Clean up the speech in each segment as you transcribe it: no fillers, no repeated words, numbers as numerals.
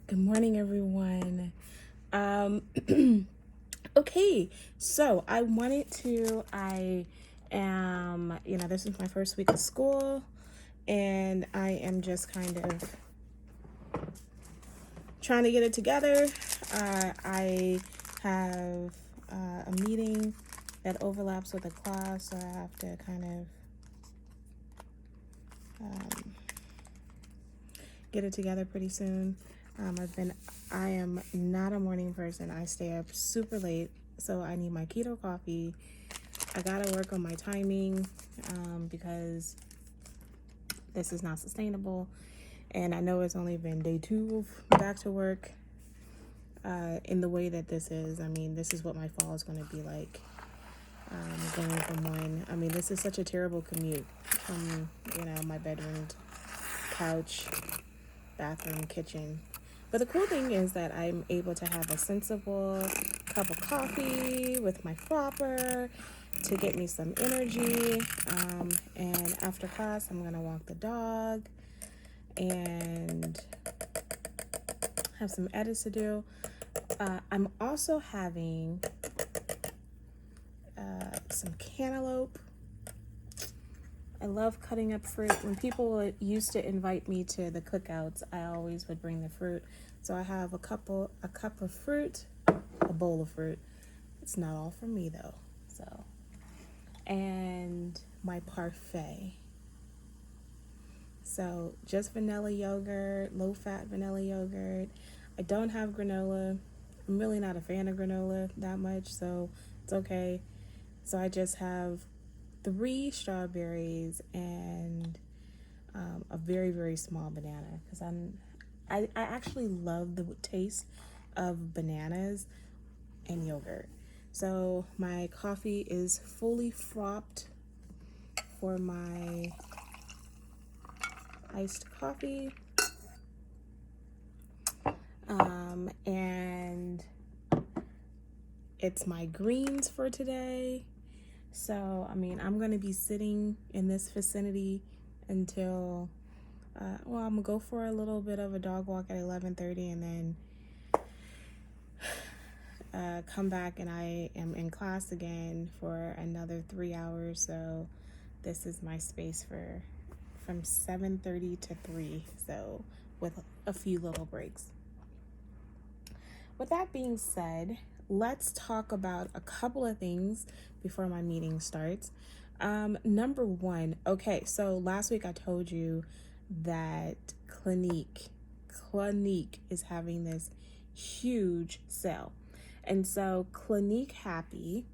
Good morning, everyone. Okay, so I am, this is my first week of school, and I am just kind of trying to get it together. I have a meeting that overlaps with a class, so I have to kind of get it together pretty soon. I am not a morning person. I stay up super late, so I need my keto coffee. I gotta work on my timing because this is not sustainable. And I know it's only been day 2 of back to work in the way that this is. I mean, this is what my fall is going to be like. Going from one. I mean, this is such a terrible commute from, my bedroom, couch, bathroom, kitchen. But the cool thing is that I'm able to have a sensible cup of coffee with my frapper to get me some energy. And after class, I'm going to walk the dog and have some edits to do. I'm also having some cantaloupe. I love cutting up fruit. When people used to invite me to the cookouts, I always would bring the fruit. So I have a cup of fruit, a bowl of fruit. It's not all for me though. So, and my parfait. So just vanilla yogurt, low-fat vanilla yogurt. I don't have granola. I'm really not a fan of granola that much, so it's okay. So I just have 3 strawberries and a very, very small banana because I actually love the taste of bananas and yogurt. So my coffee is fully fropped for my iced coffee. And it's my greens for today. So, I mean, I'm going to be sitting in this vicinity until, I'm going to go for a little bit of a dog walk at 11:30 and then come back, and I am in class again for another 3 hours. So this is my space from 7:30 to 3. So with a few little breaks. With that being said, let's talk about a couple of things before my meeting starts. Number 1, okay, so last week I told you that Clinique is having this huge sale. And so Clinique Happy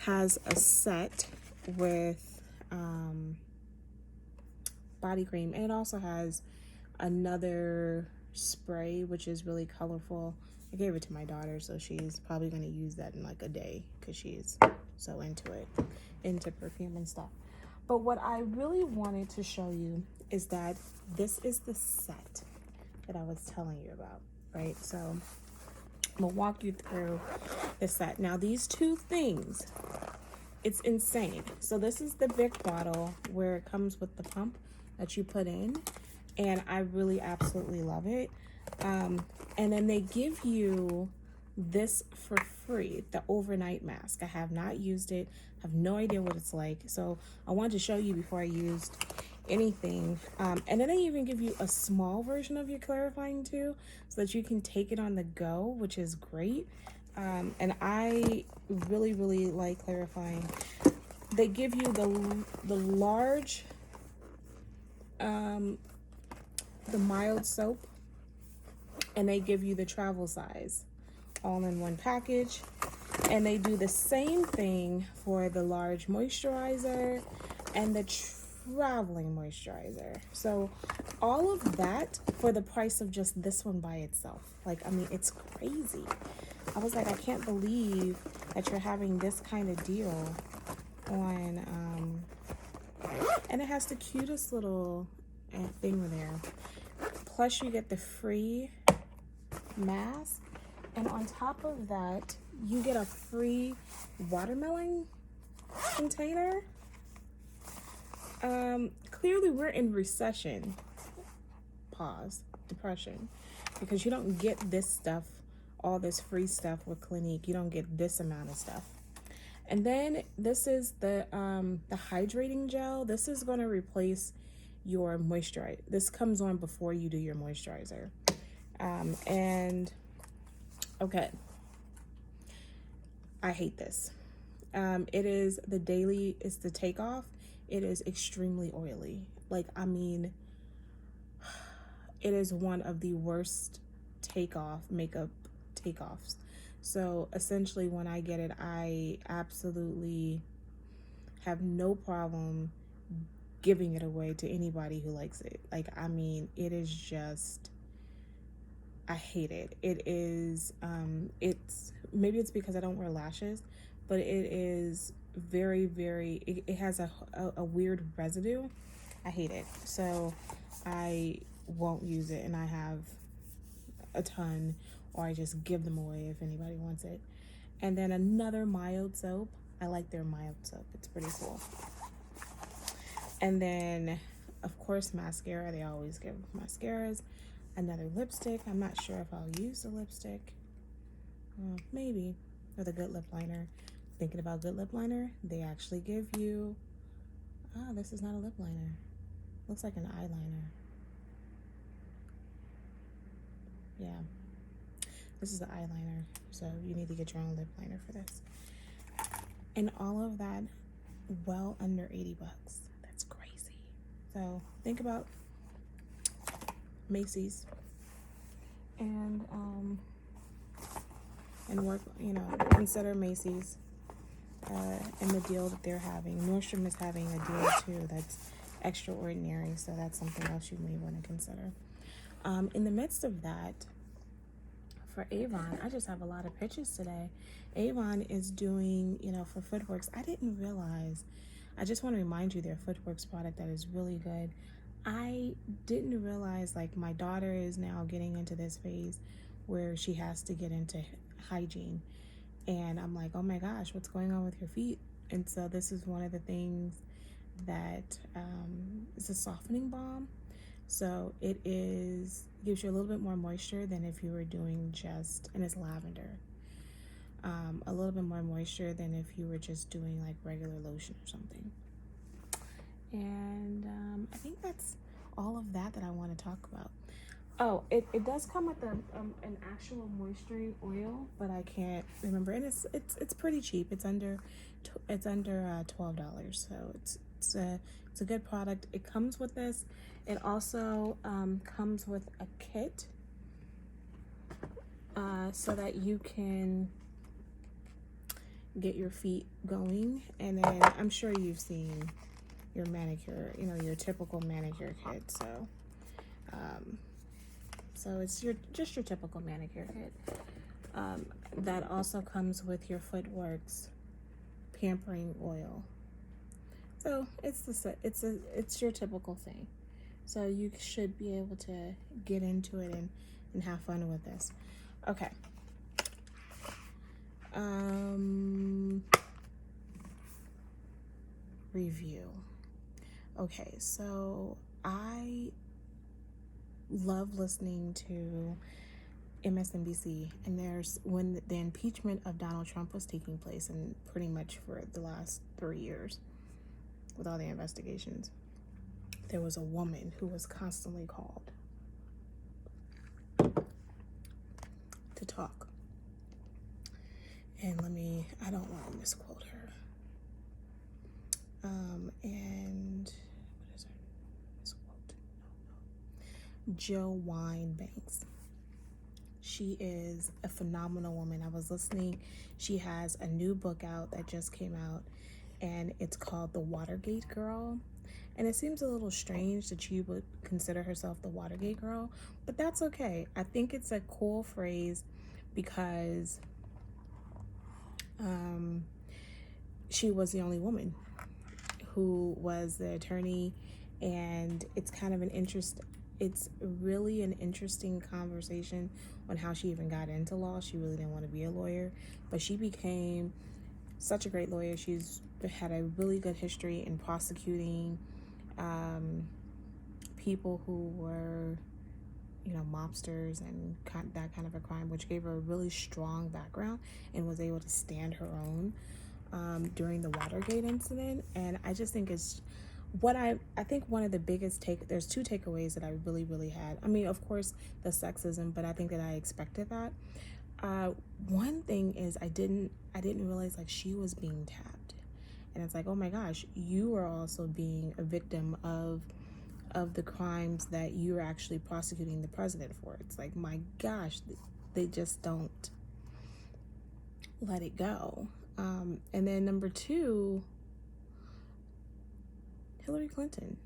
has a set with body cream, and it also has another spray which is really colorful. I gave it to my daughter, so she's probably going to use that in like a day because she's so into perfume and stuff. But what I really wanted to show you is that this is the set that I was telling you about, right? So I'm gonna walk you through the set. Now these 2 things, it's insane. So this is the big bottle where it comes with the pump that you put in, and I really absolutely love it. And then they give you this for free, the overnight mask. I have not used it, have no idea what it's like, so I wanted to show you before I used anything. And then they even give you a small version of your clarifying too, so that you can take it on the go, which is great. And I really, really like clarifying. They give you the large, the mild soap, and they give you the travel size all in one package. And they do the same thing for the large moisturizer and the traveling moisturizer. So all of that for the price of just this one by itself. Like, I mean, it's crazy. I was like, I can't believe that you're having this kind of deal on, and it has the cutest little thing there. Plus you get the free mask, and on top of that you get a free watermelon container. Clearly we're in recession. Pause. depression, because you don't get this stuff, all this free stuff with Clinique. You don't get this amount of stuff. And then this is the hydrating gel. This is going to replace your moisturizer. This comes on before you do your moisturizer. And okay, I hate this. It is the daily, it's the takeoff. It is extremely oily. Like, I mean, it is one of the worst makeup takeoffs. So essentially when I get it, I absolutely have no problem giving it away to anybody who likes it. Like, I mean, it is just, I hate it. It is, maybe it's because I don't wear lashes, but it is very, very, it has a weird residue. I hate it. So I won't use it, and I have a ton, or I just give them away if anybody wants it. And then another mild soap. I like their mild soap. It's pretty cool. And then, of course, mascara. They always give mascaras. Another lipstick. I'm not sure if I'll use the lipstick. Maybe. Or the Good Lip Liner. Thinking about Good Lip Liner, they actually give you... this is not a lip liner. Looks like an eyeliner. Yeah. This is the eyeliner. So you need to get your own lip liner for this. And all of that, well under 80 bucks. That's crazy. So think about Macy's and work, consider Macy's and the deal that they're having. Nordstrom is having a deal too that's extraordinary, so that's something else you may want to consider. In the midst of that, for Avon, I just have a lot of pictures today. Avon is doing, for Footworks. I didn't realize, I just want to remind you, their Footworks product that is really good. I didn't realize, like, my daughter is now getting into this phase where she has to get into hygiene. And I'm like, oh my gosh, what's going on with your feet? And so this is one of the things that is a softening balm. So it gives you a little bit more moisture than if you were doing and it's lavender. A little bit more moisture than if you were just doing like regular lotion or something. And I think that's all of that I want to talk about. Oh, it does come with an actual moisturizing oil, but I can't remember. And it's pretty cheap. It's under $12, so it's a good product. It comes with this. It also comes with a kit so that you can get your feet going. And then I'm sure you've seen your manicure, your typical manicure kit. So it's just your typical manicure kit. That also comes with your Footworks pampering oil. So it's your typical thing. So you should be able to get into it and have fun with this. Okay. Review. Okay, so I love listening to MSNBC, and when the impeachment of Donald Trump was taking place, and pretty much for the last 3 years with all the investigations, there was a woman who was constantly called to talk. And I don't want to misquote her. And what is her misquote? No. Jill Wine-Banks. She is a phenomenal woman. I was listening. She has a new book out that just came out, and it's called The Watergate Girl. And it seems a little strange that she would consider herself the Watergate Girl, but that's okay. I think it's a cool phrase because she was the only woman who was the attorney, and it's really an interesting conversation on how she even got into law. She really didn't want to be a lawyer, but she became such a great lawyer. She's had a really good history in prosecuting people who were mobsters and that kind of a crime, which gave her a really strong background and was able to stand her own during the Watergate incident. And I just think it's what I think one of the biggest there's two takeaways that I really had. I mean, of course, the sexism, but I think that I expected that. One thing is I didn't realize like she was being tapped, and it's like, oh my gosh, you are also being a victim of the crimes that you're actually prosecuting the president for. It's like, my gosh, they just don't let it go. And then number two, Hillary Clinton.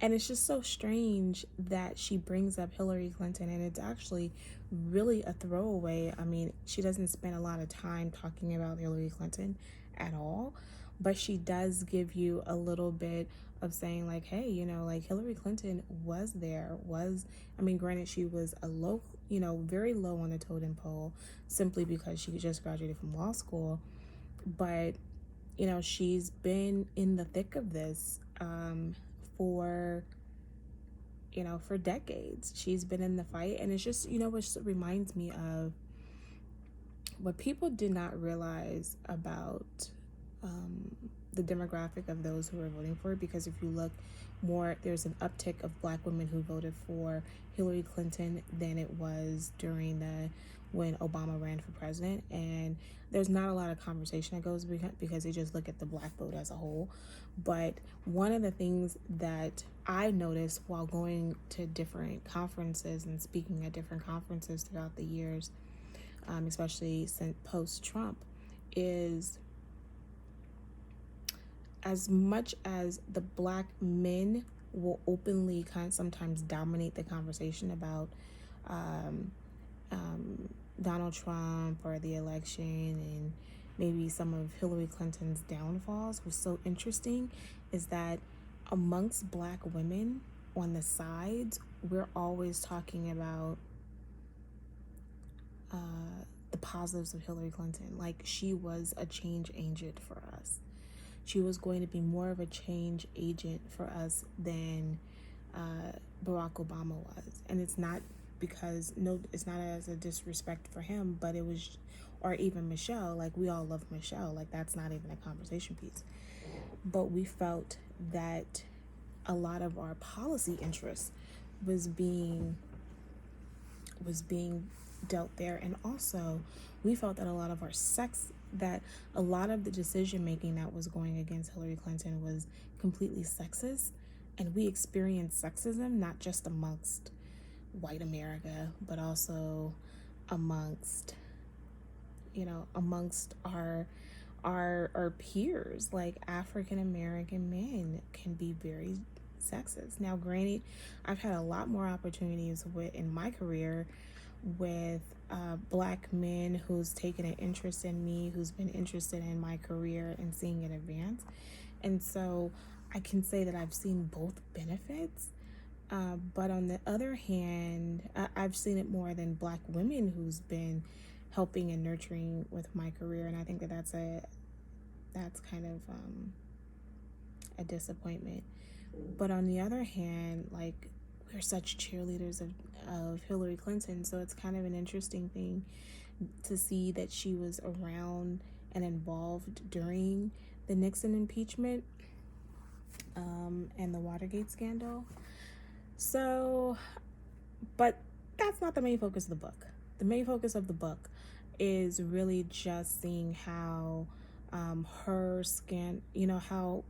And it's just so strange that she brings up Hillary Clinton, and it's actually really a throwaway. I mean, she doesn't spend a lot of time talking about Hillary Clinton at all, but she does give you a little bit of saying like, hey, like Hillary Clinton I mean, granted, she was a low, very low on the totem pole simply because she just graduated from law school, but she's been in the thick of this for for decades. She's been in the fight, and it's just which reminds me of what people did not realize about the demographic of those who are voting for it. Because if you look more, there's an uptick of Black women who voted for Hillary Clinton than it was during when Obama ran for president. And there's not a lot of conversation that goes because they just look at the Black vote as a whole. But one of the things that I noticed while going to different conferences and speaking at different conferences throughout the years, especially since post-Trump, is as much as the Black men will openly sometimes dominate the conversation about Donald Trump or the election and maybe some of Hillary Clinton's downfalls, what's so interesting is that amongst Black women on the sides, we're always talking about the positives of Hillary Clinton. Like, she was a change agent for us. She was going to be more of a change agent for us than Barack Obama was. And it's not because, it's not as a disrespect for him, but it was, or even Michelle, like we all love Michelle, like that's not even a conversation piece. But we felt that a lot of our policy interests was being dealt there. And also we felt that a lot of the decision making that was going against Hillary Clinton was completely sexist, and we experienced sexism not just amongst white America, but also amongst our peers. Like, African American men can be very sexist. Now granted, I've had a lot more opportunities in my career with Black men who's taken an interest in me, who's been interested in my career and seeing it advance. And so I can say that I've seen both benefits. But on the other hand, I've seen it more than Black women who's been helping and nurturing with my career. And I think that's kind of a disappointment. But on the other hand, like, we're such cheerleaders of Hillary Clinton, so it's kind of an interesting thing to see that she was around and involved during the Nixon impeachment and the Watergate scandal. So, but that's not the main focus of the book. The main focus of the book is really just seeing how how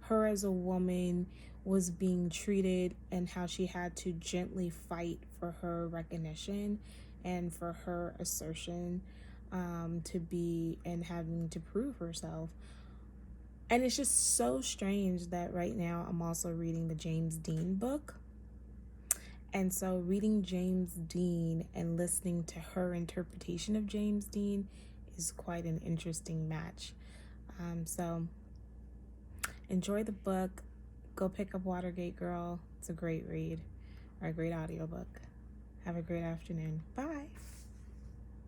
her as a woman was being treated, and how she had to gently fight for her recognition and for her assertion to be and having to prove herself. And it's just so strange that right now I'm also reading the James Dean book. And so reading James Dean and listening to her interpretation of James Dean is quite an interesting match. So enjoy the book. Go pick up Watergate Girl. It's a great read, or a great audiobook. Have a great afternoon. Bye.